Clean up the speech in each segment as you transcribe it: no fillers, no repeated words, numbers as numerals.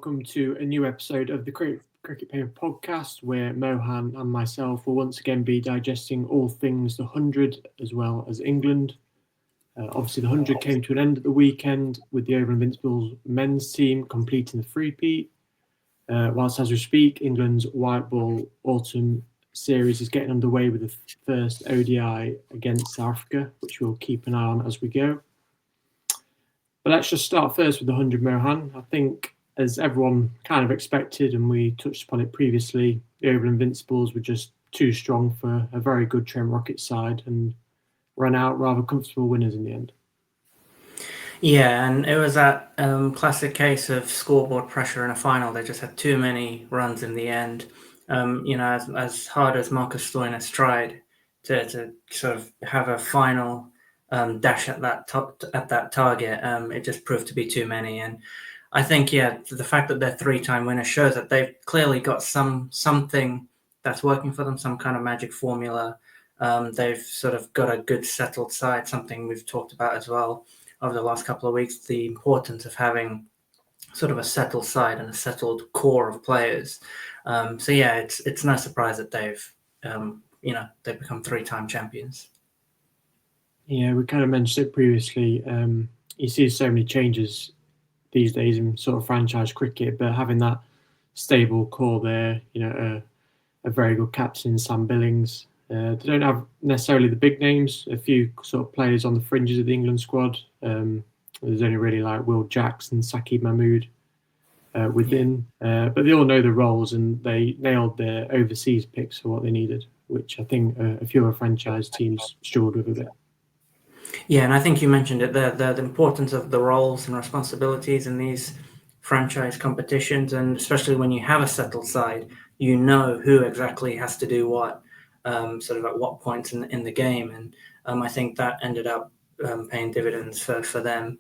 welcome to a new episode of the Cricket Paper podcast, where Mohan and myself will once again be digesting all things the 100 as well as England. Obviously, the 100 came to an end at the weekend with the Oval Invincibles men's team completing the three-peat. Whilst as we speak, England's white ball autumn series is getting underway with the first ODI against South Africa, which we'll keep an eye on as we go. But let's just start first with the 100, Mohan. I think, as everyone kind of expected, and we touched upon it previously, the Oval Invincibles were just too strong for a very good Trent Rocket side and ran out rather comfortable winners in the end. Yeah, and it was that classic case of scoreboard pressure in a final. They just had too many runs in the end. As hard as Marcus Stoinis tried to sort of have a final dash at that target, it just proved to be too many. And I think, the fact that they're three-time winners shows that they've clearly got something that's working for them, some kind of magic formula. They've sort of got a good settled side, something we've talked about as well over the last couple of weeks, the importance of having sort of a settled side and a settled core of players. It's no surprise that they've become three-time champions. Yeah, we kind of mentioned it previously. You see so many changes these days in sort of franchise cricket, but having that stable core there, a very good captain, Sam Billings. They don't have necessarily the big names, a few sort of players on the fringes of the England squad. There's only really like Will Jackson, Saqib Mahmood within, but they all know the roles and they nailed their overseas picks for what they needed, which I think a few other franchise teams struggled with a bit. Yeah, and I think you mentioned it there, the importance of the roles and responsibilities in these franchise competitions, and especially when you have a settled side, you know who exactly has to do what, sort of at what points in the game. And I think that ended up paying dividends for them.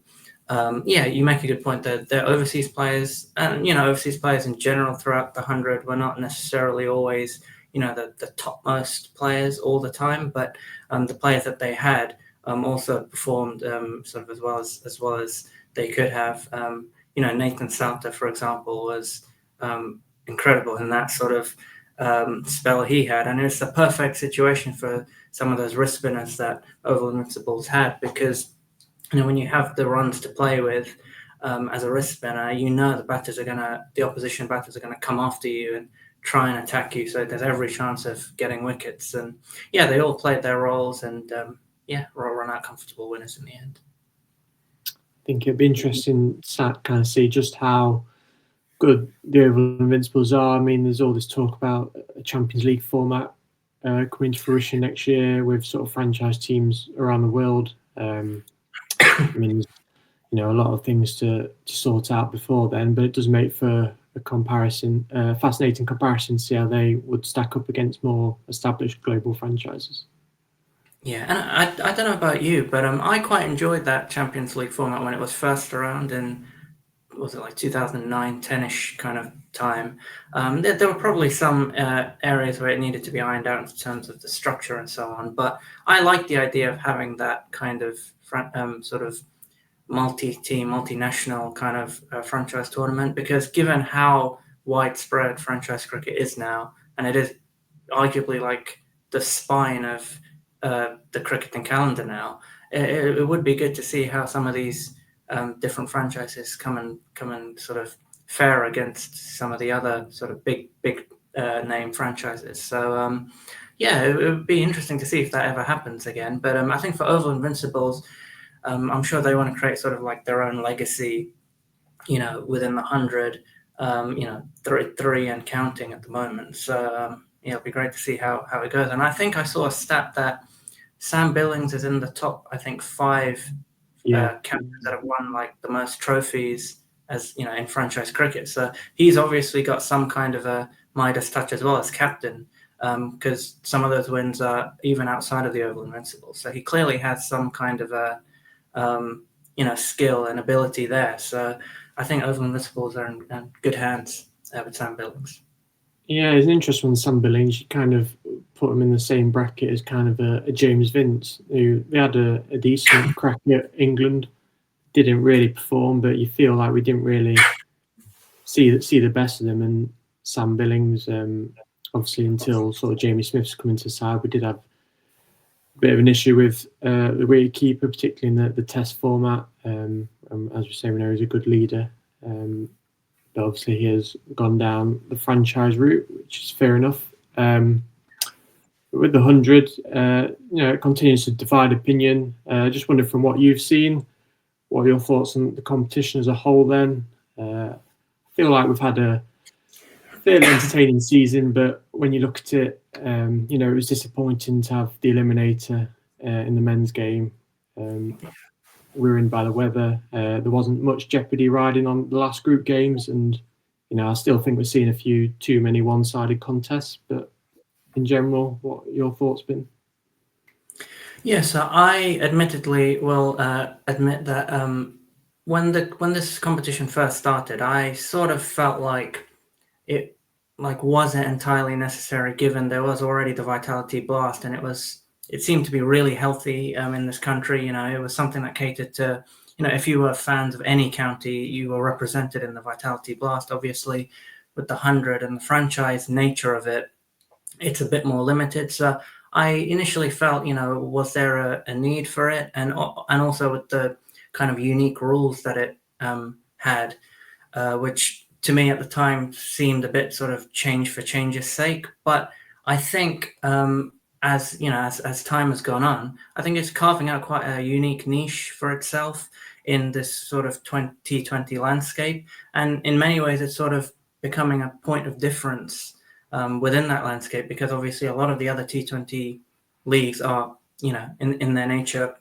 You make a good point that they're overseas players, and overseas players in general throughout the 100 were not necessarily always the topmost players all the time, but the players that they had also performed sort of as well as they could have. Nathan Salter, for example, was incredible in that sort of spell he had, and it's the perfect situation for some of those wrist spinners that Oval Invincibles had, because when you have the runs to play with as a wrist spinner, the opposition batters are gonna come after you and try and attack you. So there's every chance of getting wickets, and they all played their roles, and run out comfortable winners in the end. I think it'd be interesting to kind of see just how good the Oval Invincibles are. I mean, there's all this talk about a Champions League format coming to fruition next year with sort of franchise teams around the world. I mean, a lot of things to sort out before then, but it does make for a fascinating comparison to see how they would stack up against more established global franchises. Yeah, and I don't know about you, but I quite enjoyed that Champions League format when it was first around in, was it like 2009, 10-ish kind of time. There were probably some areas where it needed to be ironed out in terms of the structure and so on, but I like the idea of having that kind of sort of multi-team, multinational kind of franchise tournament, because given how widespread franchise cricket is now, and it is arguably like the spine of the cricketing calendar now, it would be good to see how some of these different franchises come and sort of fare against some of the other sort of big name franchises. So it would be interesting to see if that ever happens again. But I think for Oval Invincibles, I'm sure they want to create sort of like their own legacy, within the 100, three and counting at the moment. So it'll be great to see how it goes. And I think I saw a stat that Sam Billings is in the top, I think, 5 captains that have won like the most trophies as in franchise cricket. So he's obviously got some kind of a Midas touch as well as captain, because some of those wins are even outside of the Oval Invincibles. So he clearly has some kind of a skill and ability there. So I think Oval Invincibles are in good hands with Sam Billings. Yeah, it's an interesting one, Sam Billings. You kind of put him in the same bracket as kind of a James Vince, who they had a decent crack at England, didn't really perform, but you feel like we didn't really see the best of them. And Sam Billings, obviously, until sort of Jamie Smith's come into the side, we did have a bit of an issue with the wicketkeeper, particularly in the Test format. As we say, we know he's a good leader. But obviously, he has gone down the franchise route, which is fair enough. With the 100, it continues to divide opinion. Just wonder, from what you've seen, what are your thoughts on the competition as a whole then? I feel like we've had a fairly entertaining season, but when you look at it, it was disappointing to have the eliminator in the men's game. Ruined by the weather. There wasn't much jeopardy riding on the last group games, and I still think we're seeing a few too many one-sided contests. But in general, what your thoughts been? Yes, I admittedly will admit that when this competition first started, I sort of felt like it wasn't entirely necessary, given there was already the Vitality Blast, and it seemed to be really healthy in this country. It was something that catered to, if you were fans of any county, you were represented in the Vitality Blast. Obviously, with the 100 and the franchise nature of it, it's a bit more limited. So I initially felt, was there a need for it? And also with the kind of unique rules that it had, which to me at the time seemed a bit sort of change for change's sake. But I think as time has gone on, I think it's carving out quite a unique niche for itself in this sort of 2020 landscape. And in many ways, it's sort of becoming a point of difference within that landscape, because obviously a lot of the other T20 leagues are, in their nature,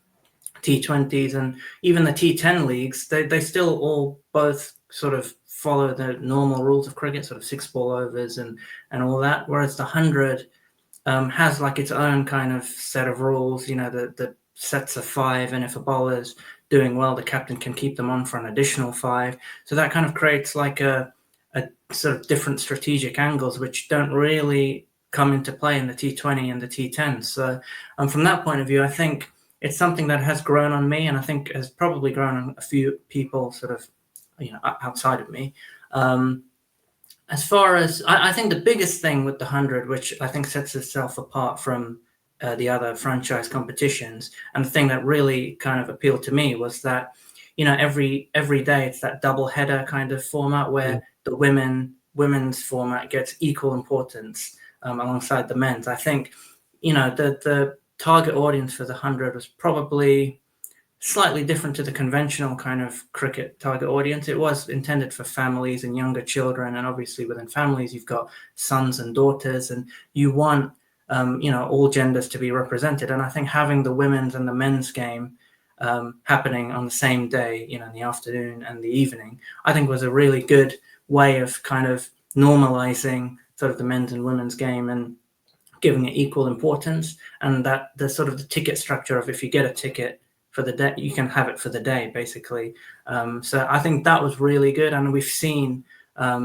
T20s, and even the T10 leagues, they still all both sort of follow the normal rules of cricket, sort of 6-ball overs and all that, whereas the 100 has like its own kind of set of rules, the sets of 5, and if a bowler's doing well, the captain can keep them on for an additional 5. So that kind of creates like a sort of different strategic angles, which don't really come into play in the T20 and the T10. So from that point of view, I think it's something that has grown on me, and I think has probably grown on a few people sort of, outside of me. As far as, I think the biggest thing with the 100, which I think sets itself apart from the other franchise competitions, and the thing that really kind of appealed to me, was that, every day it's that double header kind of format where the women's format gets equal importance alongside the men's. I think, the target audience for the 100 was probably slightly different to the conventional kind of cricket target audience. It was intended for families and younger children, and obviously within families you've got sons and daughters, and you want all genders to be represented. And I think having the women's and the men's game happening on the same day, in the afternoon and the evening, I think was a really good way of kind of normalizing sort of the men's and women's game and giving it equal importance. And that the sort of the ticket structure of, if you get a ticket for the day, you can have it for the day, basically. So I think that was really good. And we've seen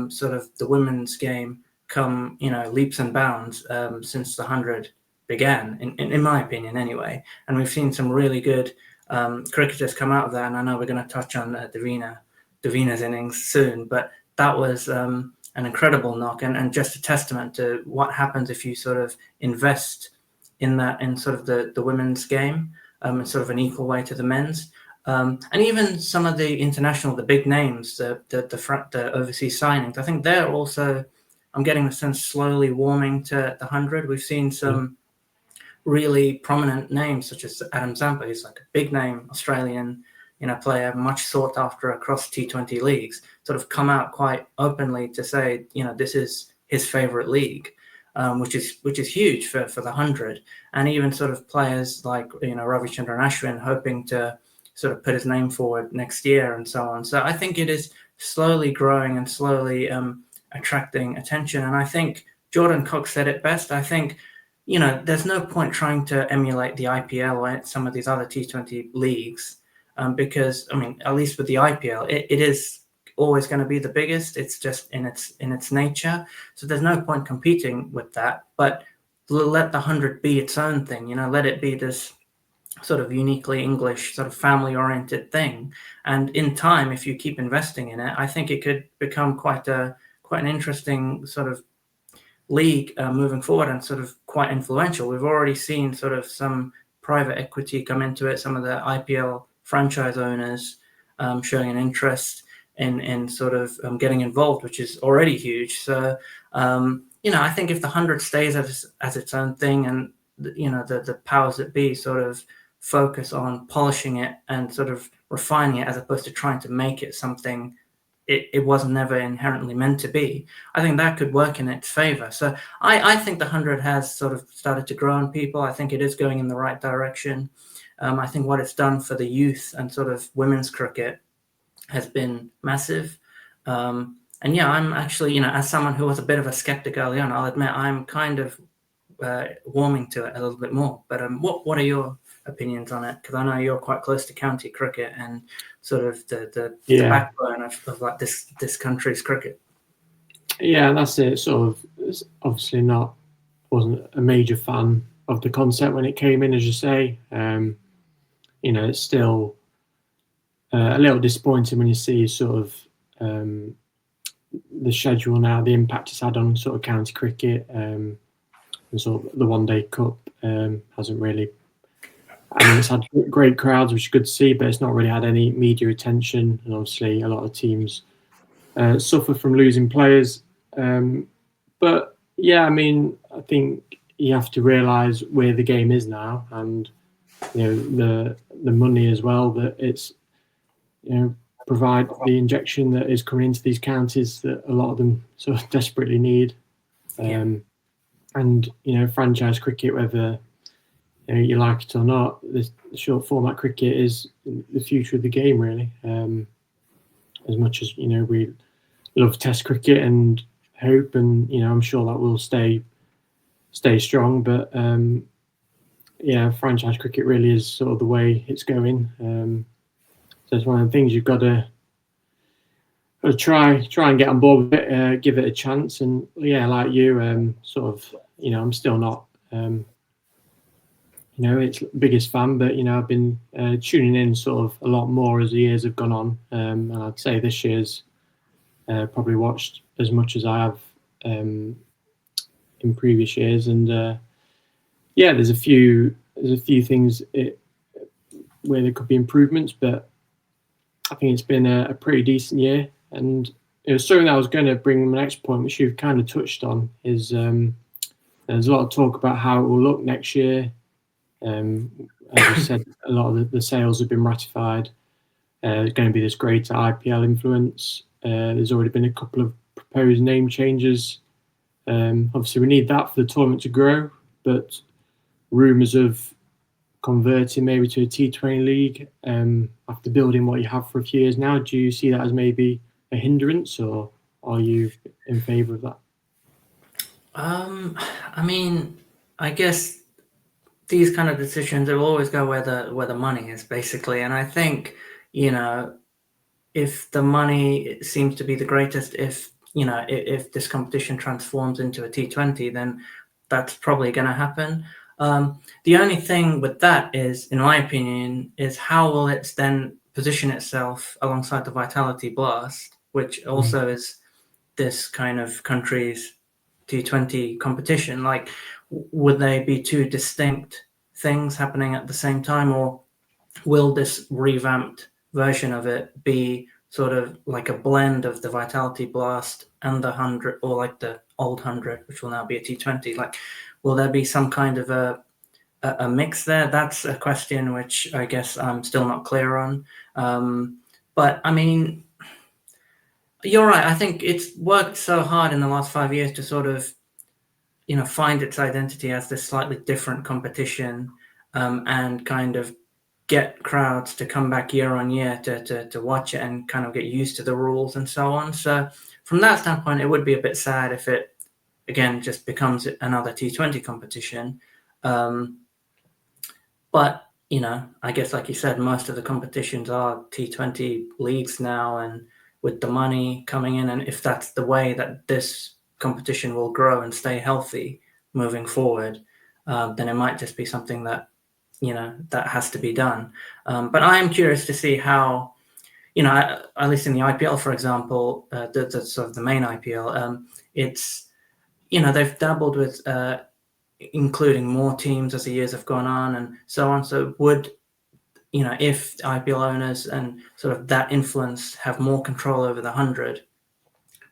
sort of the women's game come, leaps and bounds since the 100 began, in my opinion anyway. And we've seen some really good cricketers come out of that. And I know we're going to touch on Davina's innings soon, but that was an incredible knock, and just a testament to what happens if you sort of invest in that, in sort of the women's game, in sort of an equal way to the men's. And even some of the international, the big names, the overseas signings, I think they're also, I'm getting the sense, slowly warming to the 100. We've seen some really prominent names, such as Adam Zampa, who's like a big name Australian player, much sought after across T20 leagues, sort of come out quite openly to say, this is his favorite league, which is huge for the 100. And even sort of players like, Ravichandran Ashwin hoping to sort of put his name forward next year and so on. So I think it is slowly growing and slowly attracting attention. And I think Jordan Cox said it best. I think, there's no point trying to emulate the IPL or some of these other T20 leagues, because, at least with the IPL, it is always going to be the biggest. It's just in its nature. So there's no point competing with that. But let the 100 be its own thing. Let it be this sort of uniquely English, sort of family-oriented thing. And in time, if you keep investing in it, I think it could become quite an interesting sort of league moving forward, and sort of quite influential. We've already seen sort of some private equity come into it, some of the IPL franchise owners showing an interest in sort of getting involved, which is already huge. So, I think if the 100 stays as its own thing, and, the powers that be sort of focus on polishing it and sort of refining it, as opposed to trying to make it something it was never inherently meant to be, I think that could work in its favor. So I think the 100 has sort of started to grow on people. I think it is going in the right direction. I think what it's done for the youth and sort of women's cricket has been massive. And yeah, I'm actually, as someone who was a bit of a skeptic early on, I'll admit I'm kind of warming to it a little bit more. But what are your opinions on it? Because I know you're quite close to county cricket and sort of the backbone of like this country's cricket. Yeah, that's it. Sort of, obviously wasn't a major fan of the concept when it came in, as you say. It's still a little disappointing when you see sort of the schedule now, the impact it's had on sort of county cricket. And sort of the One Day Cup hasn't really. I mean, it's had great crowds, which is good to see, but it's not really had any media attention. And obviously, a lot of teams suffer from losing players. But yeah, I mean, I think you have to realise where the game is now, and the money as well, that it's provide the injection that is coming into these counties that a lot of them sort of desperately need. And franchise cricket, whether you like it or not, the short format cricket is the future of the game, really. As much as we love Test cricket and hope, and I'm sure that will stay strong. But franchise cricket really is sort of the way it's going. So it's one of the things you've got to try and get on board with it, give it a chance. And like you, sort of, I'm still not, its biggest fan, but I've been tuning in sort of a lot more as the years have gone on. And I'd say this year's probably watched as much as I have in previous years. And there's a few things where there could be improvements, but I think it's been a pretty decent year. And something that I was going to bring my next point, which you've kind of touched on, is there's a lot of talk about how it will look next year. As you said, a lot of the sales have been ratified. There's going to be this greater IPL influence. There's already been a couple of proposed name changes. Obviously, we need that for the tournament to grow, but rumours of converting maybe to a T20 league after building what you have for a few years now, do you see that as maybe a hindrance, or are you in favour of that? I mean, I guess these kind of decisions will always go where the money is, basically. And I think, if the money seems to be the greatest, if this competition transforms into a T20, then that's probably going to happen. The only thing with that is, in my opinion, is how will it then position itself alongside the Vitality Blast, which also is this kind of country's T20 competition. Like, would they be two distinct things happening at the same time, or will this revamped version of it be sort of like a blend of the Vitality Blast and the 100, or like the old 100, which will now be a T20? Like, will there be some kind of a mix there? That's a question which I guess I'm still not clear on. But I mean, you're right. I think it's worked so hard in the last 5 years to sort of, find its identity as this slightly different competition, and kind of get crowds to come back year on year to watch it and kind of get used to the rules and so on. So from that standpoint, it would be a bit sad if it, again, just becomes another T20 competition. But, I guess, like you said, most of the competitions are T20 leagues now, and with the money coming in, and if that's the way that this competition will grow and stay healthy moving forward, then it might just be something that that has to be done. But I am curious to see how, at least in the IPL, for example, the sort of the main IPL, it's, they've dabbled with including more teams as the years have gone on and so on. So would, if IPL owners and sort of that influence have more control over the 100,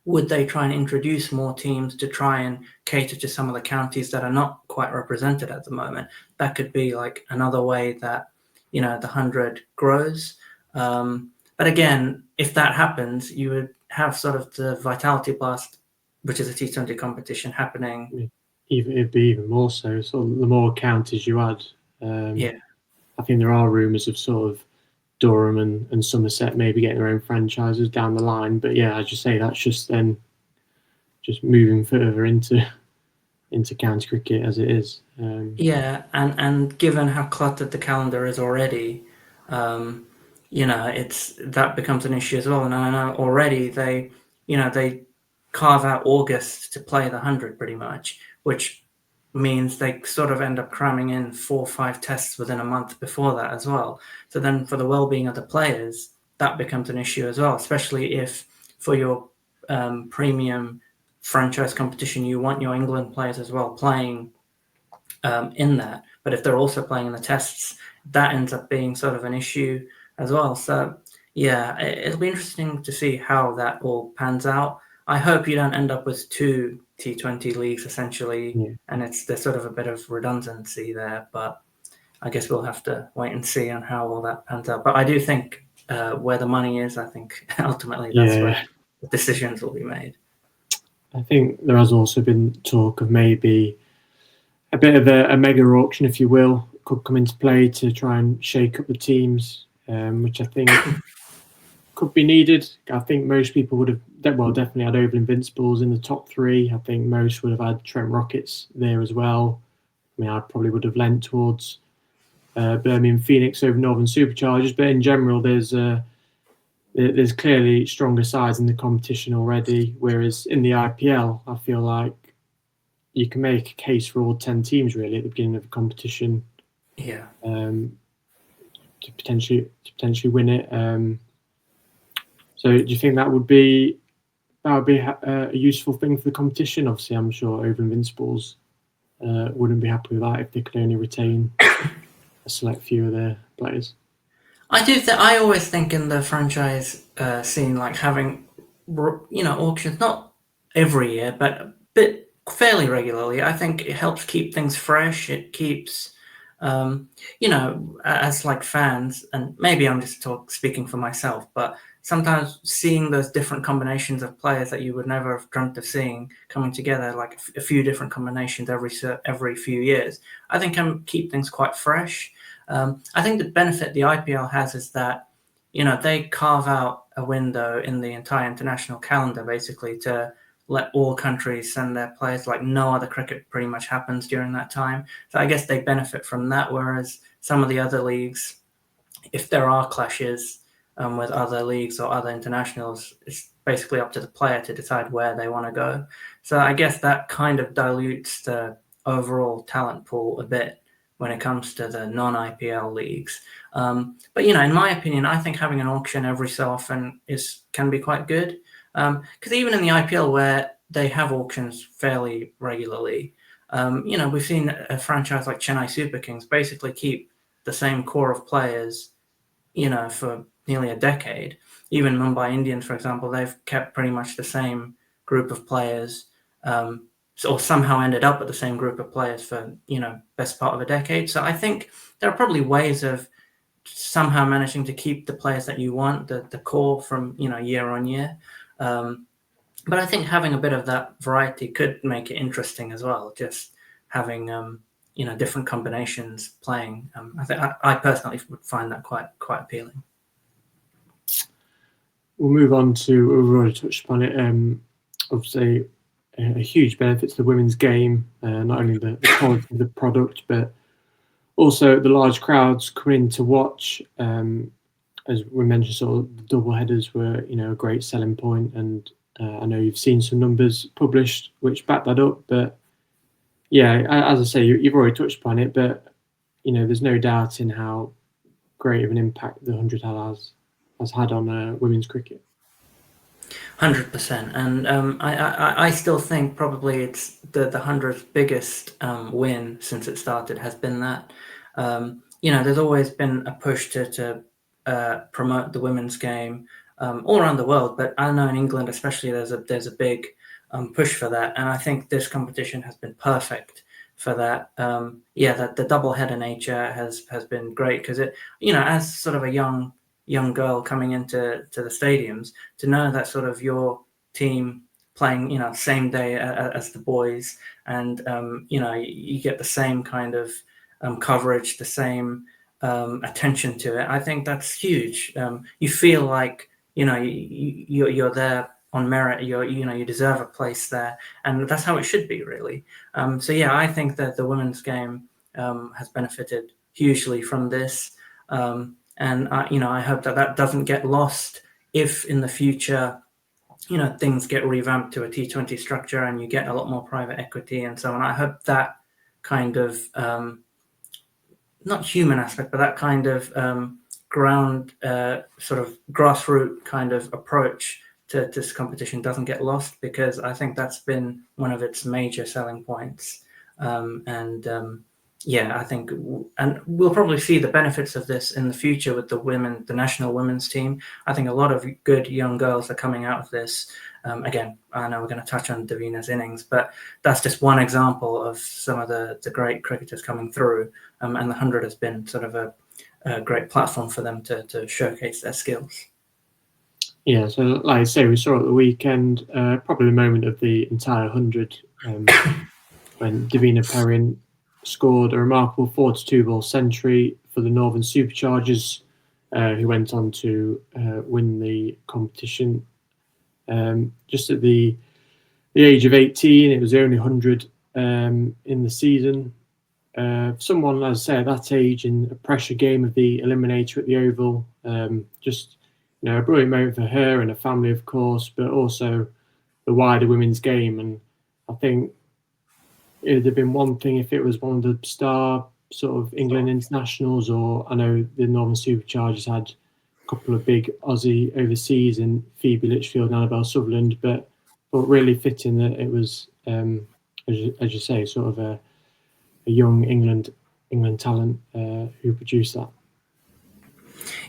would they try and introduce more teams to try and cater to some of the counties that are not quite represented at the moment? That could be like another way that, the 100 grows. But again, if that happens, you would have sort of the Vitality Blast, which is a T20 competition happening. It'd be even more so. So the more counties you add, I think there are rumours of sort of Durham and Somerset maybe getting their own franchises down the line. But yeah, as you say, that's just then just moving further into county cricket as it is. And given how cluttered the calendar is already, that becomes an issue as well. And I know already they carve out August to play the 100 pretty much, which means they sort of end up cramming in 4 or 5 tests within a month before that as well. So then for the well-being of the players, that becomes an issue as well, especially if for your premium franchise competition, you want your England players as well playing in that. But if they're also playing in the tests, that ends up being sort of an issue as well. So yeah, it'll be interesting to see how that all pans out. I hope you don't end up with 2 T20 leagues essentially, and there's sort of a bit of redundancy there, but I guess we'll have to wait and see on how all that pans out. But I do think where the money is, I think ultimately that's where the decisions will be made. I think there has also been talk of maybe a bit of a mega auction, if you will, could come into play to try and shake up the teams, which I think could be needed. I think most people would have, definitely had Oval Invincibles in the top 3. I think most would have had Trent Rockets there as well. I mean, I probably would have lent towards Birmingham Phoenix over Northern Superchargers, but in general, there's clearly stronger sides in the competition already. Whereas in the IPL, I feel like you can make a case for all 10 teams really at the beginning of the competition. Yeah. To potentially win it. So do you think that would be a useful thing for the competition? Obviously, I'm sure Oval Invincibles wouldn't be happy with that if they could only retain a select few of their players. I always think in the franchise scene, like having auctions, not every year, but fairly regularly. I think it helps keep things fresh. It keeps, as like fans, and maybe I'm just speaking for myself, but sometimes seeing those different combinations of players that you would never have dreamt of seeing coming together, like a few different combinations every few years, I think can keep things quite fresh. I think the benefit the IPL has is that, they carve out a window in the entire international calendar, basically, to let all countries send their players. Like no other cricket pretty much happens during that time. So I guess they benefit from that, whereas some of the other leagues, if there are clashes with other leagues or other internationals, it's basically up to the player to decide where they want to go. So I guess that kind of dilutes the overall talent pool a bit when it comes to the non-IPL leagues. But, in my opinion, I think having an auction every so often can be quite good. Because even in the IPL where they have auctions fairly regularly, we've seen a franchise like Chennai Super Kings basically keep the same core of players, for nearly a decade. Even Mumbai Indians, for example, they've kept pretty much the same group of players, or somehow ended up at the same group of players for, best part of a decade. So I think there are probably ways of somehow managing to keep the players that you want, the core from, year on year. But I think having a bit of that variety could make it interesting as well. Just having, different combinations playing. I personally would find that quite appealing. We'll move on to, we've already touched upon it, obviously a huge benefit to the women's game, not only the quality of the product, but also the large crowds coming in to watch. As we mentioned, sort of the double headers were, a great selling point, and I know you've seen some numbers published which back that up. But yeah, as I say, you've already touched upon it. But there's no doubt in how great of an impact the 100 has had on women's cricket. 100%, and I still think probably it's the 100th biggest win since it started has been that. There's always been a push to promote the women's game all around the world, but I know in England especially there's a big push for that, and I think this competition has been perfect for that. That the double header nature has been great because it, as sort of a young girl coming into the stadiums, to know that sort of your team playing, same day as the boys, and you get the same kind of coverage, the same attention to it. I think that's huge. You feel like you're there on merit. You deserve a place there, and that's how it should be, really. I think that the women's game has benefited hugely from this. And I hope that doesn't get lost if in the future, things get revamped to a T20 structure and you get a lot more private equity and so on. I hope that kind of, not human aspect, but that kind of ground, sort of grassroots kind of approach to this competition doesn't get lost, because I think that's been one of its major selling points. I think, and we'll probably see the benefits of this in the future with the national women's team. I think a lot of good young girls are coming out of this. Again, I know we're going to touch on Davina's innings, but that's just one example of some of the great cricketers coming through. And the 100 has been sort of a great platform for them to showcase their skills. Yeah, so like I say, we saw at the weekend, probably the moment of the entire 100, when Davina Perrin scored a remarkable 42-ball century for the Northern Superchargers, who went on to win the competition. Just at the age of 18, it was the only 100 in the season. Someone, as I say, at that age in a pressure game of the eliminator at the Oval, just a brilliant moment for her and her family, of course, but also the wider women's game. And I think it would have been one thing if it was one of the star sort of England internationals, or I know the Northern Superchargers had a couple of big Aussie overseas in Phoebe Litchfield and Annabelle Sutherland, but really fitting that it was, as you say, sort of a young England talent who produced that.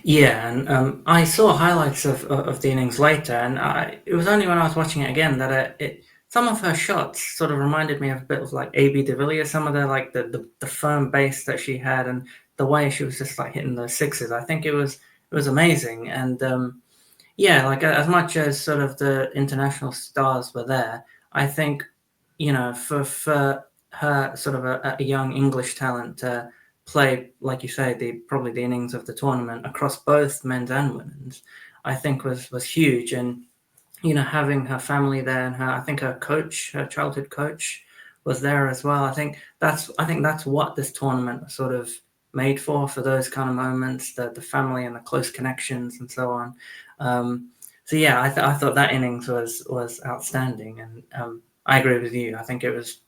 Yeah, and I saw highlights of the innings later, and it was only when I was watching it again that some of her shots sort of reminded me of a bit of like AB de Villiers, some of the firm base that she had and the way she was just like hitting those sixes. I think it was amazing. And like as much as sort of the international stars were there, I think, for her sort of a young English talent to play, like you say, probably the innings of the tournament across both men's and women's, I think was huge. And having her family there, and I think her childhood coach was there as well. I think that's what this tournament was sort of made for those kind of moments, the family and the close connections and so on. I thought that innings was outstanding, and I agree with you. I think it was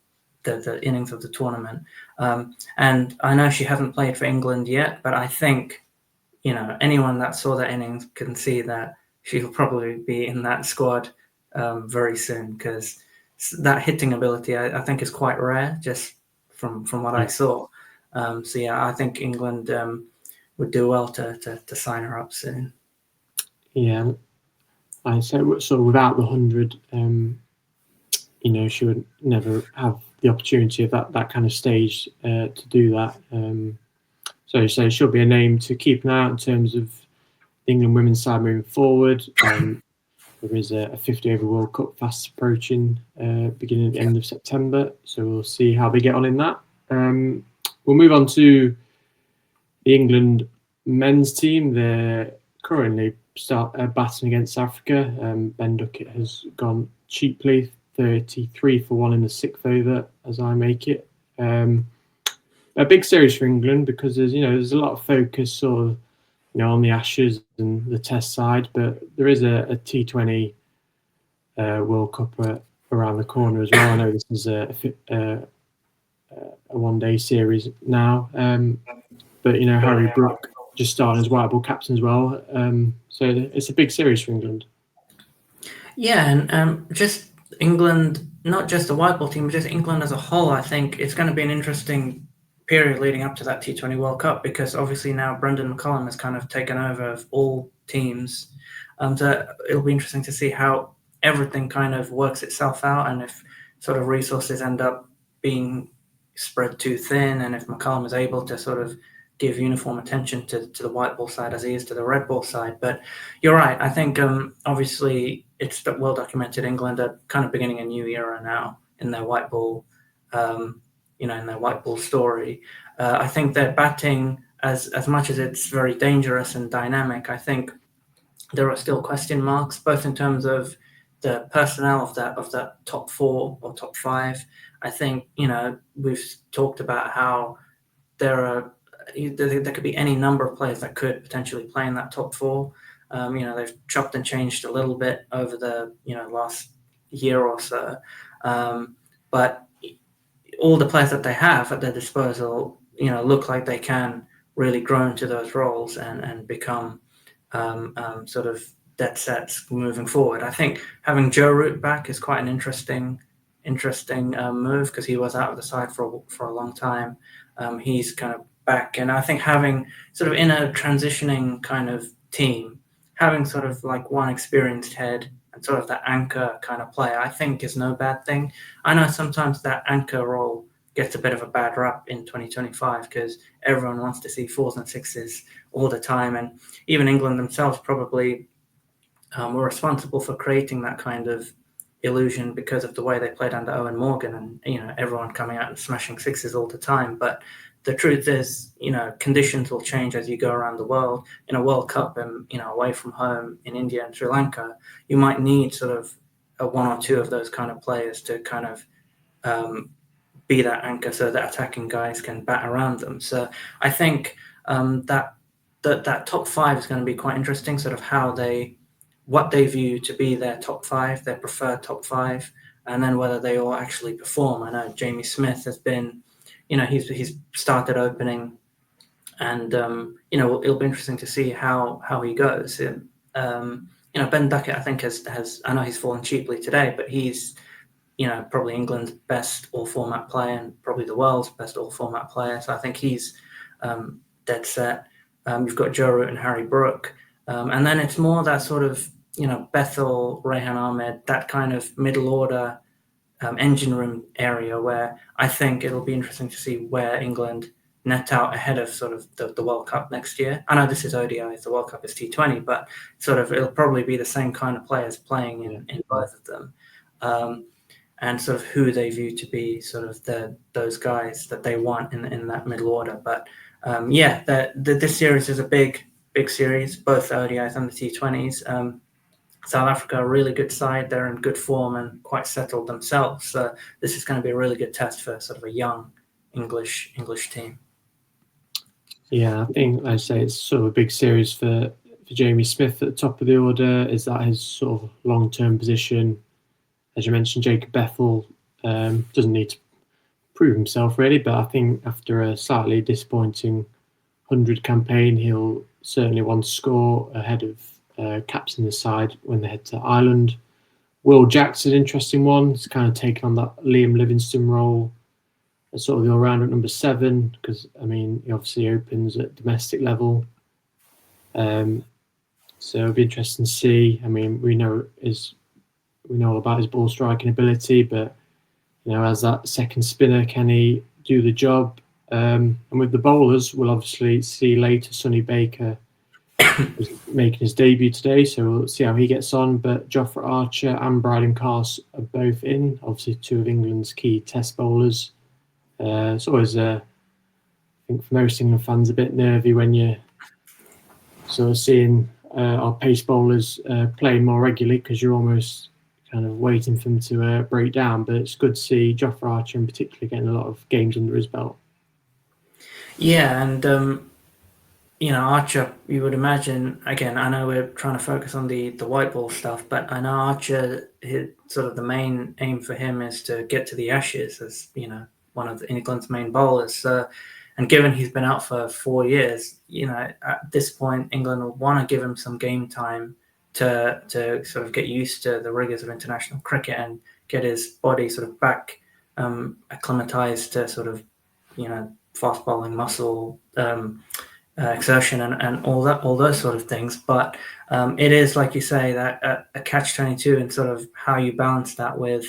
the innings of the tournament. And I know she hasn't played for England yet, but I think, anyone that saw that innings can see that she'll probably be in that squad very soon, because that hitting ability, I think, is quite rare, just from what I saw. I think England would do well to sign her up soon. Yeah, I say so. Without the 100, she would never have the opportunity of that kind of stage to do that. So she'll be a name to keep an eye out in terms of the England women's side moving forward. There is a 50-over World Cup fast approaching, beginning at the end of September. So we'll see how they get on in that. We'll move on to the England men's team. They're currently batting against South Africa. Ben Duckett has gone cheaply, 33 for 1 in the 6th over, as I make it. A big series for England, because there's a lot of focus sort of on the Ashes and the Test side, but there is a T20 World Cup around the corner as well. I know this is a one-day series now. But Harry Brook just starting as white ball captain as well. So it's a big series for England. Yeah, and just England, not just the white ball team, but just England as a whole. I think it's going to be an interesting period leading up to that T20 World Cup, because obviously now Brendan McCullum has kind of taken over of all teams. So it'll be interesting to see how everything kind of works itself out, and if sort of resources end up being spread too thin, and if McCullum is able to sort of give uniform attention to the white ball side as he is to the red ball side. But you're right. I think obviously it's well documented. England are kind of beginning a new era now in their white ball, in their white ball story. I think their batting, as much as it's very dangerous and dynamic, I think there are still question marks, both in terms of the personnel of that top four or top five. I think we've talked about how there could be any number of players that could potentially play in that top four. They've chopped and changed a little bit over the last year or so, but all the players that they have at their disposal, look like they can really grow into those roles and become sort of dead sets moving forward. I think having Joe Root back is quite an interesting move, because he was out of the side for a long time. He's kind of back, and I think having sort of in a transitioning kind of team, having sort of like one experienced head and sort of that anchor kind of player, I think is no bad thing. I know sometimes that anchor role gets a bit of a bad rap in 2025 because everyone wants to see fours and sixes all the time, and even England themselves probably were responsible for creating that kind of illusion because of the way they played under Owen Morgan, and everyone coming out and smashing sixes all the time. But the truth is, conditions will change as you go around the world. In a World Cup and away from home in India and Sri Lanka, you might need sort of one or two of those kind of players to kind of be that anchor, so that attacking guys can bat around them. So I think that top five is going to be quite interesting, sort of what they view to be their top five, their preferred top five, and then whether they all actually perform. I know Jamie Smith has been, he's started opening, and it'll be interesting to see how he goes. Ben Duckett, I think has I know he's fallen cheaply today, but he's probably England's best all-format player and probably the world's best all-format player. So I think he's dead set. You've got Joe Root and Harry Brook, and then it's more that sort of Bethel, Rehan Ahmed, that kind of middle order engine room area where I think it'll be interesting to see where England net out ahead of sort of the World Cup next year. I know this is ODI, the World Cup is T20, but sort of it'll probably be the same kind of players playing in both of them, and sort of who they view to be sort of those guys that they want in that middle order. But this series is a big series, both ODIs and the T20s. South Africa, a really good side. They're in good form and quite settled themselves. So this is going to be a really good test for sort of a young English team. Yeah, I think, like I say, it's sort of a big series for Jamie Smith at the top of the order. Is that his sort of long-term position? As you mentioned, Jacob Bethel doesn't need to prove himself really, but I think after a slightly disappointing 100 campaign, he'll certainly want to score ahead of captain the side when they head to Ireland. Will Jackson's an interesting one. He's kind of taken on that Liam Livingstone role as sort of the all-rounder at number 7, because he obviously opens at domestic level. So it'll be interesting to see. We know all about his ball striking ability, but as that second spinner, can he do the job? And with the bowlers, we'll obviously see later Sonny Baker making his debut today, so we'll see how he gets on. But Jofra Archer and Bryden Carse are both in, obviously two of England's key test bowlers. It's always, I think for most England fans, a bit nervy when you're sort of seeing our pace bowlers playing more regularly, because you're almost kind of waiting for them to break down. But it's good to see Jofra Archer in particular getting a lot of games under his belt. Yeah, and Archer, you would imagine, again, I know we're trying to focus on the white ball stuff, but I know Archer, sort of the main aim for him is to get to the Ashes as, one of England's main bowlers. And given he's been out for 4 years, at this point, England will want to give him some game time to sort of get used to the rigors of international cricket and get his body sort of back acclimatized to sort of, fast bowling muscle exertion and all those sort of things. But it is, like you say, that a catch-22 and sort of how you balance that with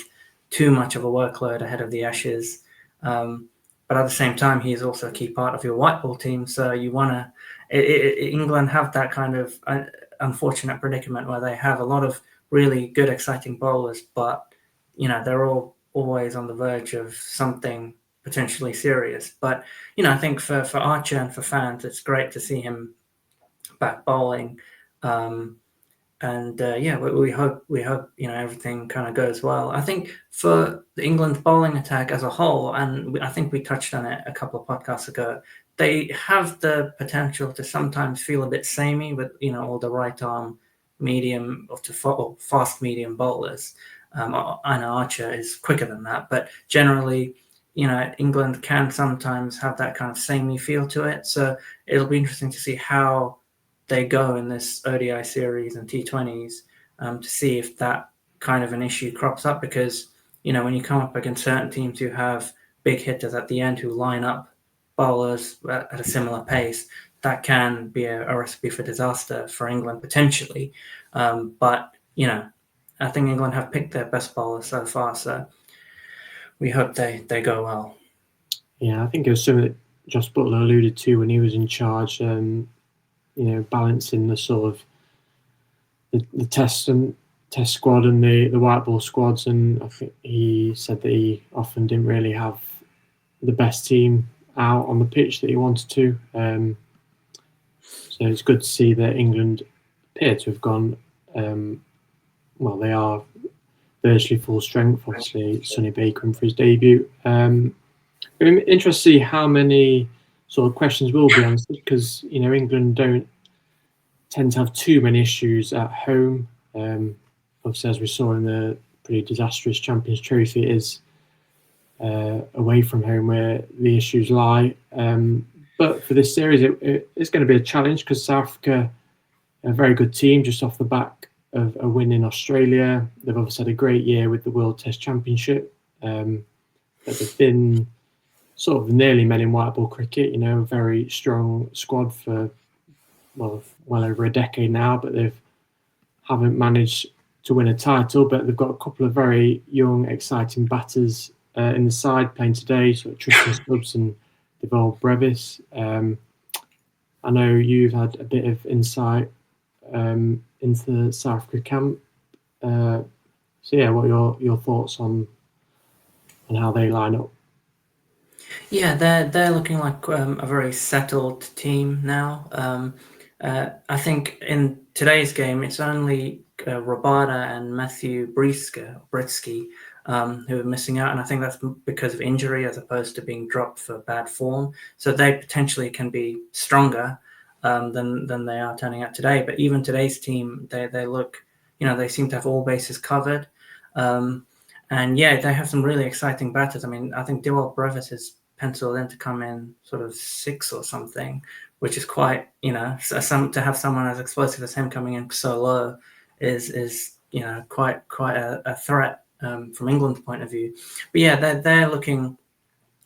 too much of a workload ahead of the Ashes. But at the same time, he is also a key part of your white ball team. So you want to... England have that kind of unfortunate predicament where they have a lot of really good, exciting bowlers, but, they're all always on the verge of something potentially serious. But, I think for Archer and for fans, it's great to see him back bowling. We hope everything kind of goes well. I think for the England bowling attack as a whole, and I think we touched on it a couple of podcasts ago, they have the potential to sometimes feel a bit samey with all the right arm medium or fast medium bowlers. I know Archer is quicker than that, but generally, England can sometimes have that kind of samey feel to it. So it'll be interesting to see how they go in this ODI series and T20s to see if that kind of an issue crops up, because when you come up against certain teams who have big hitters at the end who line up bowlers at a similar pace, that can be a recipe for disaster for England potentially. But I think England have picked their best bowlers so far, so we hope they go well. Yeah, I think it was something that Josh Butler alluded to when he was in charge. Balancing the sort of the test squad and the white ball squads, and I think he said that he often didn't really have the best team out on the pitch that he wanted to. So it's good to see that England appear to have gone. They are virtually full strength. Obviously, Sonny Baker in for his debut. I'm interested to see how many sort of questions will be answered, because England don't tend to have too many issues at home. Obviously, as we saw in the pretty disastrous Champions Trophy, it is away from home where the issues lie. But for this series, it's going to be a challenge, because South Africa are a very good team just off the back of a win in Australia. They've obviously had a great year with the World Test Championship. But they've been sort of nearly men in white ball cricket, a very strong squad for well over a decade now, but they haven't managed to win a title. But they've got a couple of very young, exciting batters in the side playing today, so Tristan Stubbs and Deval Brevis. I know you've had a bit of insight into the South Africa camp. What are your thoughts on how they line up? Yeah, they're looking like a very settled team now. I think in today's game, it's only Rabada and Matthew Britsky who are missing out, and I think that's because of injury as opposed to being dropped for bad form. So they potentially can be stronger than they are turning out today. But even today's team, they look, they seem to have all bases covered. And yeah, they have some really exciting batters. I mean, I think Deval Brevis is penciled in to come in sort of 6 or something, which is quite, to have someone as explosive as him coming in so low is quite a threat from England's point of view. But yeah, they're looking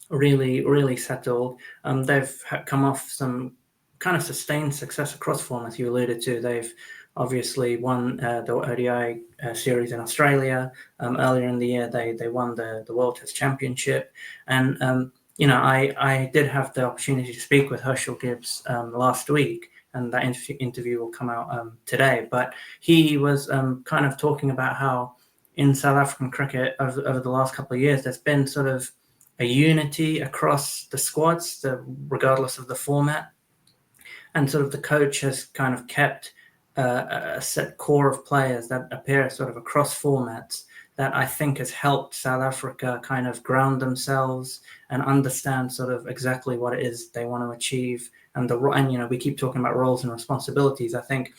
really, really settled. They've come off some kind of sustained success across form, as you alluded to. They've obviously won the ODI series in Australia. Earlier in the year, they won the World Test Championship. And, I did have the opportunity to speak with Herschel Gibbs last week, and that interview will come out today. But he was kind of talking about how in South African cricket over the last couple of years, there's been sort of a unity across the squads, regardless of the format. And sort of the coach has kind of kept a set core of players that appear sort of across formats that I think has helped South Africa kind of ground themselves and understand sort of exactly what it is they want to achieve. And we keep talking about roles and responsibilities. I think,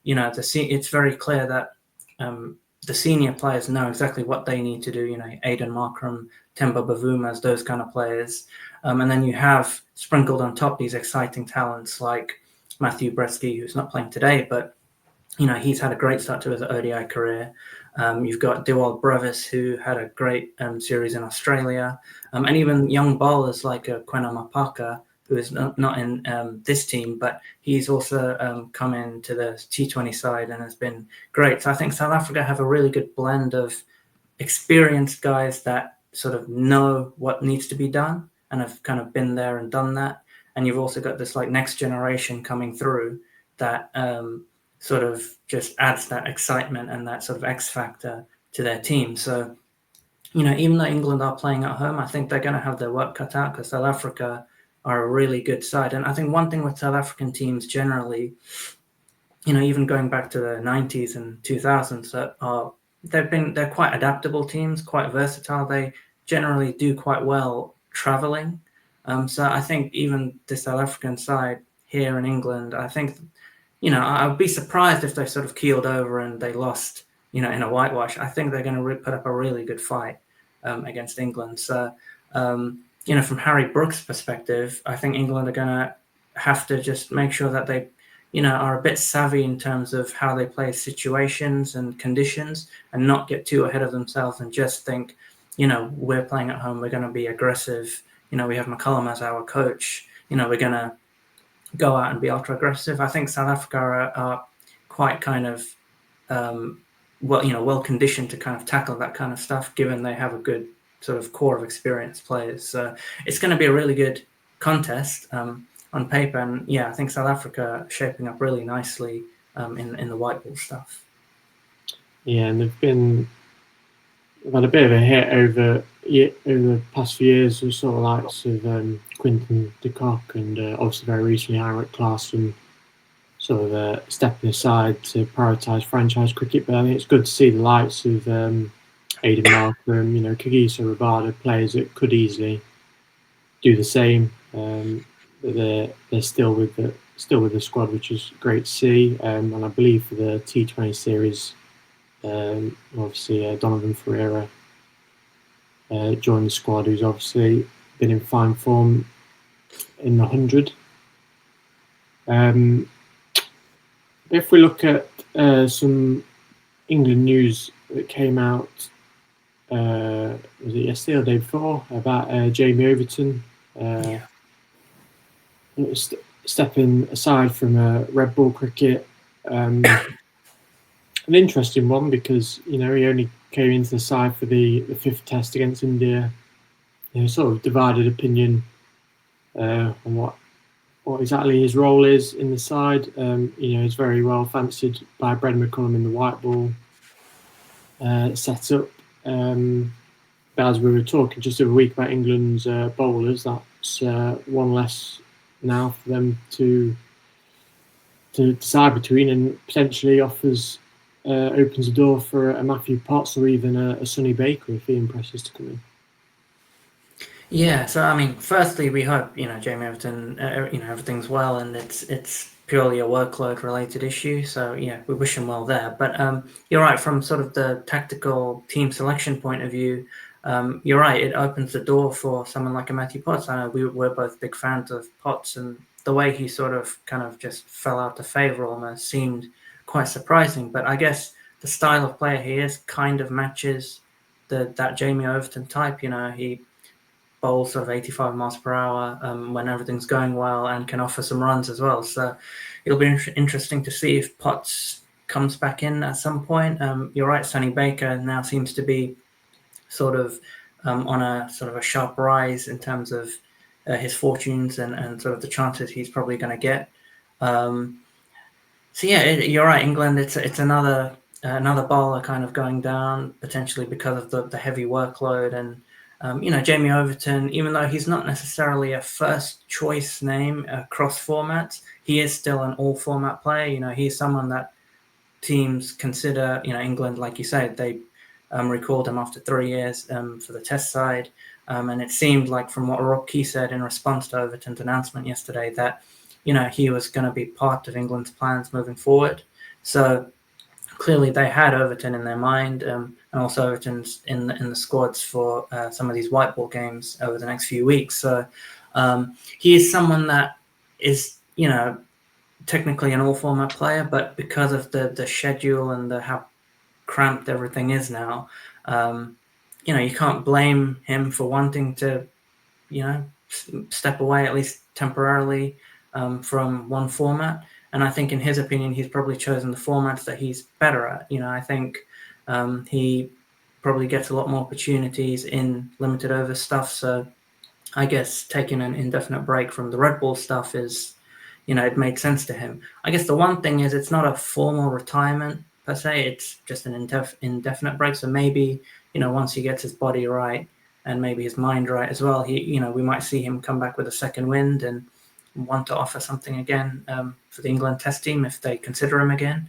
it's very clear that the senior players know exactly what they need to do. Aidan Markram Temba Bavumas, those kind of players. And then you have sprinkled on top these exciting talents like Matthew Bresky, who's not playing today, but he's had a great start to his ODI career. You've got Dewald Brevis, who had a great series in Australia, and even young bowlers like Kwena Mapaka, who is not in this team, but he's also come into the T20 side and has been great. So I think South Africa have a really good blend of experienced guys that sort of know what needs to be done and have kind of been there and done that. And you've also got this like next generation coming through that sort of just adds that excitement and that sort of X factor to their team. So, even though England are playing at home, I think they're going to have their work cut out because South Africa are a really good side. And I think one thing with South African teams generally, even going back to the 90s and 2000s, they're quite adaptable teams, quite versatile. They generally do quite well traveling. So I think even the South African side here in England, I think, I would be surprised if they sort of keeled over and they lost, in a whitewash. I think they're going to put up a really good fight against England. So, from Harry Brooks' perspective, I think England are going to have to just make sure that they, are a bit savvy in terms of how they play situations and conditions and not get too ahead of themselves and just think, we're playing at home, we're going to be aggressive. We have McCullum as our coach. We're going to go out and be ultra aggressive. I think South Africa are quite kind of well conditioned to kind of tackle that kind of stuff, given they have a good sort of core of experienced players. So it's going to be a really good contest on paper, and I think South Africa shaping up really nicely in the white ball stuff. Yeah, and they've had a bit of a hit over the past few years with sort of likes of Quinton de Kock and obviously very recently Heinrich Klaassen sort of stepping aside to prioritise franchise cricket. But I think it's good to see the likes of Aidan Markram, Kagiso Rabada, players that could easily do the same. But they're still with the squad, which is great to see. And I believe for the T20 series, obviously Donovan Ferreira joined the squad, who's obviously been in fine form in the 100. If we look at some England news that came out, was it yesterday or the day before, about Jamie Overton stepping aside from red ball cricket. An interesting one because he only came into the side for the fifth test against India. Sort of divided opinion on what exactly his role is in the side. He's very well fancied by Brad McCullum in the white ball setup. But as we were talking just the other week about England's bowlers, that's one less now for them to decide between, and potentially opens the door for a Matthew Potts or even a Sonny Baker if he impresses to come in. Yeah, so I mean, firstly, we hope Jamie Overton, everything's well, and it's purely a workload related issue. So we wish him well there. But you're right, from sort of the tactical team selection point of view. You're right, it opens the door for someone like a Matthew Potts. I know we're both big fans of Potts, and the way he sort of kind of just fell out of favour almost seemed quite surprising. But I guess the style of player he is kind of matches that Jamie Overton type. He bowls sort of 85 miles per hour when everything's going well and can offer some runs as well. So it'll be interesting to see if Potts comes back in at some point. You're right, Sonny Baker now seems to be sort of on a sort of a sharp rise in terms of his fortunes and sort of the chances he's probably going to get. You're right, England, it's another bowler kind of going down potentially because of the heavy workload. And Jamie Overton, even though he's not necessarily a first choice name across formats, he is still an all format player. He's someone that teams consider, England, like you said, they recalled him after 3 years for the test side. And it seemed like from what Rob Key said in response to Overton's announcement yesterday that, he was going to be part of England's plans moving forward. So clearly they had Overton in their mind, and also Overton's in the squads for some of these white ball games over the next few weeks. So he is someone that is, technically an all-format player, but because of the schedule and how cramped everything is now, you can't blame him for wanting to, step away at least temporarily from one format. And I think in his opinion, he's probably chosen the formats that he's better at. I think he probably gets a lot more opportunities in limited over stuff. So I guess taking an indefinite break from the red ball stuff is, it made sense to him. I guess the one thing is it's not a formal retirement per se. It's just an indefinite break. So maybe, once he gets his body right and maybe his mind right as well, we might see him come back with a second wind and want to offer something again for the England test team if they consider him again.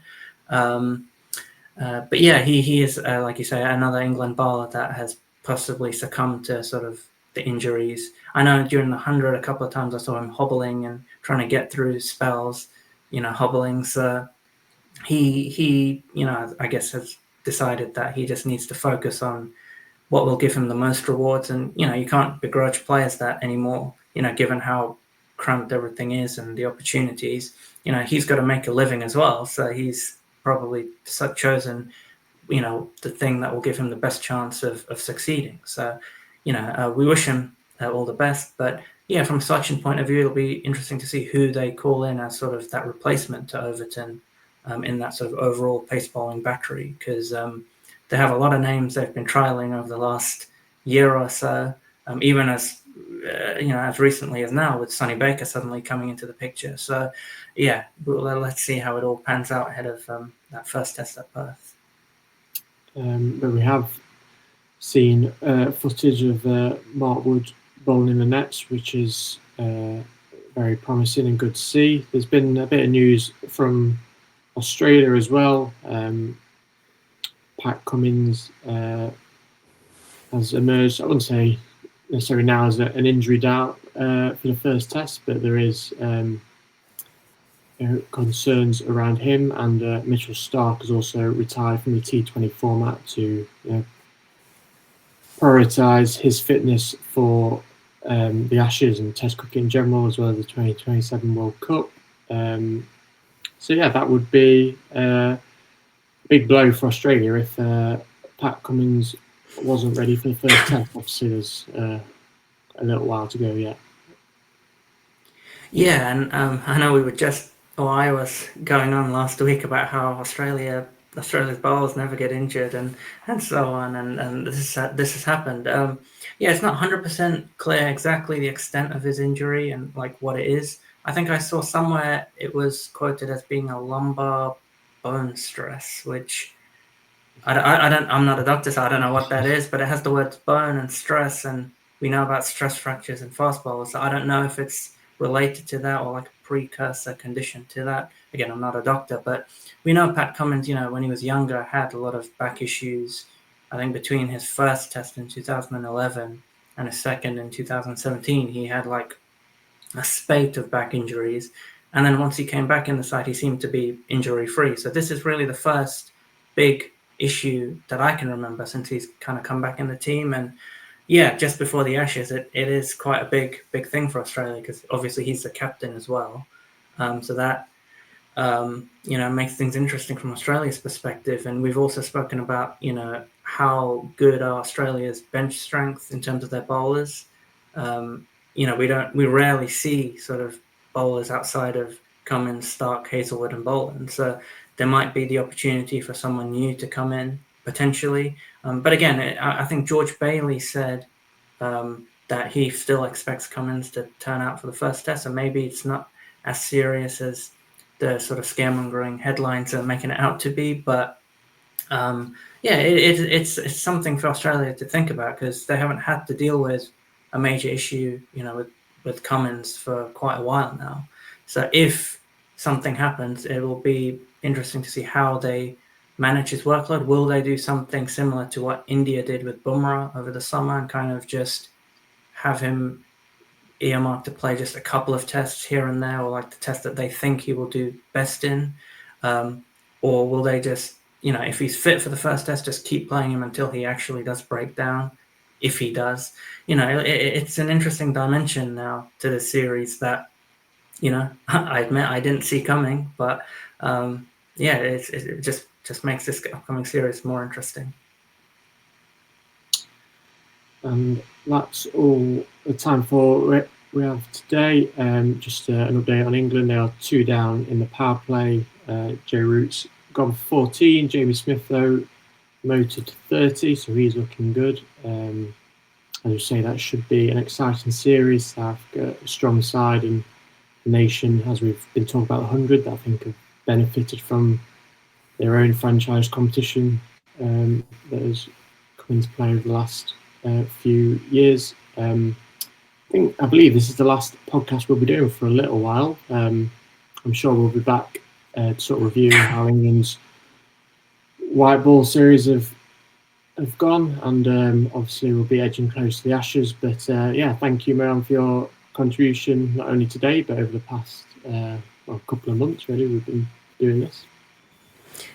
But yeah, he is, like you say, another England bowler that has possibly succumbed to sort of the injuries. I know during the 100 a couple of times I saw him hobbling and trying to get through spells, hobbling. So he I guess has decided that he just needs to focus on what will give him the most rewards. And, you can't begrudge players that anymore, given how cramped everything is and the opportunities. He's got to make a living as well. So he's probably chosen, the thing that will give him the best chance of succeeding. So, we wish him all the best. But, yeah, from a selection point of view, it'll be interesting to see who they call in as sort of that replacement to Overton in that sort of overall pace bowling battery, because they have a lot of names they've been trialing over the last year or so, even as as recently as now with Sonny Baker suddenly coming into the picture. So, yeah, let's see how it all pans out ahead of that first test at Perth. But we have seen footage of Mark Wood bowling in the nets, which is very promising and good to see. There's been a bit of news from Australia as well. Pat Cummins has emerged, I wouldn't say necessarily now as an injury doubt for the first test, but there is concerns around him, and Mitchell Starc has also retired from the T20 format to prioritise his fitness for the Ashes and Test cricket in general, as well as the 2027 World Cup. So yeah, that would be a big blow for Australia if Pat Cummins wasn't ready for the first test. Obviously, there's a little while to go yet. Yeah, and I know I was going on last week about how Australia's bowlers never get injured and so on, and this has happened. Yeah, it's not 100% clear exactly the extent of his injury and like what it is. I think I saw somewhere it was quoted as being a lumbar bone stress, which I'm not a doctor, so I don't know what that is, but it has the words bone and stress, and we know about stress fractures in fast bowlers, so I don't know if it's related to that or like a precursor condition to that. Again, I'm not a doctor, but we know Pat Cummins, when he was younger, had a lot of back issues. I think between his first test in 2011 and his second in 2017, he had like a spate of back injuries. And then once he came back in the side, he seemed to be injury-free. So this is really the first big issue that I can remember since he's kind of come back in the team. And yeah, just before the Ashes, it is quite a big thing for Australia, because obviously he's the captain as well. So that, makes things interesting from Australia's perspective. And we've also spoken about, how good are Australia's bench strength in terms of their bowlers. We rarely see sort of bowlers outside of Cummins, Starc, Hazelwood and Boland. So there might be the opportunity for someone new to come in potentially. But again, I think George Bailey said that he still expects Cummins to turn out for the first test. So maybe it's not as serious as the sort of scaremongering headlines are making it out to be. But it's something for Australia to think about, because they haven't had to deal with a major issue, with Cummins for quite a while now. So if something happens, it will be interesting to see how they manage his workload. Will they do something similar to what India did with Bumrah over the summer and kind of just have him earmarked to play just a couple of tests here and there, or like the test that they think he will do best in? Or will they just if he's fit for the first test, just keep playing him until he actually does break down. If he does, it's an interesting dimension now to the series that, I admit I didn't see coming, but it just makes this upcoming series more interesting. And that's all the time for we have today. Just an update on England. They are 2 down in the power play. Joe Root's gone for 14. Jamie Smith, though, motored to 30, so he's looking good. As you say, that should be an exciting series. South Africa, a strong side, and the nation, as we've been talking about the 100, that I think have benefited from their own franchise competition that has come into play over the last few years. I believe this is the last podcast we'll be doing for a little while. I'm sure we'll be back to sort of review how England's white ball series have gone, and obviously we'll be edging close to the Ashes. But thank you, Mohan, for your contribution, not only today but over the past couple of months. Really, we've been doing this.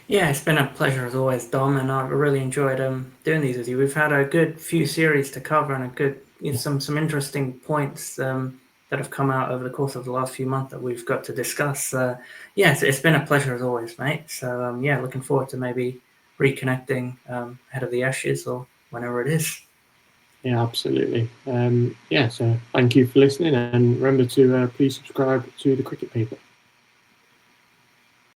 Yeah, it's been a pleasure as always, Dom, and I've really enjoyed doing these with you. We've had a good few series to cover and a good some interesting points that have come out over the course of the last few months that we've got to discuss. It's been a pleasure as always, mate. So looking forward to maybe reconnecting ahead of the Ashes or whenever it is. Yeah, absolutely. So thank you for listening, and remember to please subscribe to the Cricket Paper.